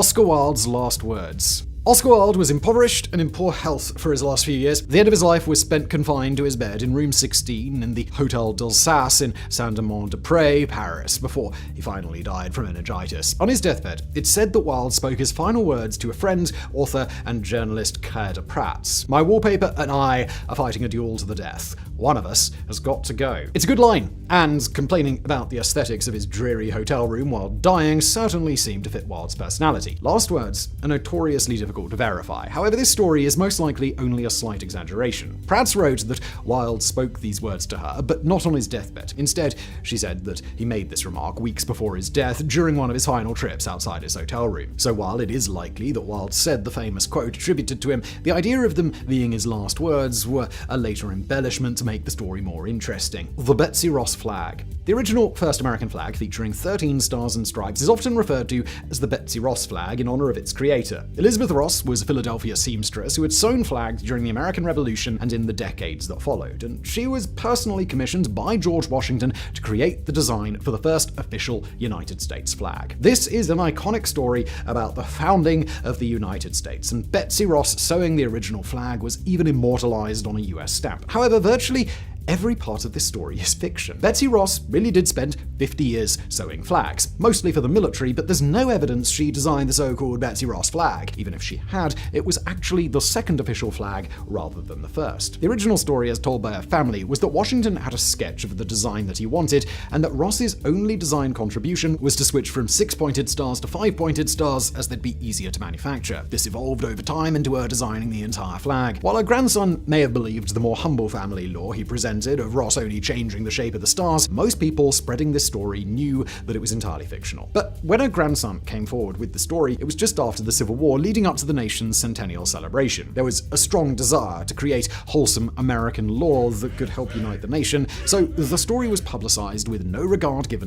Oscar Wilde's last words. Oscar Wilde was impoverished and in poor health for his last few years. The end of his life was spent confined to his bed in room 16 in the Hôtel d'Alsace in Saint-Amand-de-Pré, Paris, before he finally died from meningitis. On his deathbed, it's said that Wilde spoke his final words to a friend, author, and journalist créé. "My wallpaper and I are fighting a duel to the death. One of us has got to go." It's a good line, and complaining about the aesthetics of his dreary hotel room while dying certainly seemed to fit Wilde's personality. Last words are notoriously difficult to verify. However, this story is most likely only a slight exaggeration. Pratt wrote that Wilde spoke these words to her, but not on his deathbed. Instead, she said that he made this remark weeks before his death during one of his final trips outside his hotel room. So while it is likely that Wilde said the famous quote attributed to him, the idea of them being his last words were a later embellishment to make the story more interesting. The Betsy Ross flag. The original first American flag, featuring 13 stars and stripes, is often referred to as the Betsy Ross flag in honor of its creator. Elizabeth Ross was a Philadelphia seamstress who had sewn flags during the American Revolution and in the decades that followed, and she was personally commissioned by George Washington to create the design for the first official United States flag. This is an iconic story about the founding of the United States, and Betsy Ross sewing the original flag was even immortalized on a US stamp. However, virtually every part of this story is fiction. Betsy Ross really did spend 50 years sewing flags, mostly for the military, but there's no evidence she designed the so-called Betsy Ross flag. Even if she had, it was actually the second official flag rather than the first. The original story, as told by her family, was that Washington had a sketch of the design that he wanted, and that Ross's only design contribution was to switch from 6-pointed stars to 5-pointed stars, as they'd be easier to manufacture. This evolved over time into her designing the entire flag. While her grandson may have believed the more humble family lore he presented of Ross only changing the shape of the stars, most people spreading this story knew that it was entirely fictional. But when her grandson came forward with the story, it was just after the Civil War leading up to the nation's centennial celebration. There was a strong desire to create wholesome American lore that could help unite the nation, so the story was publicized with no regard given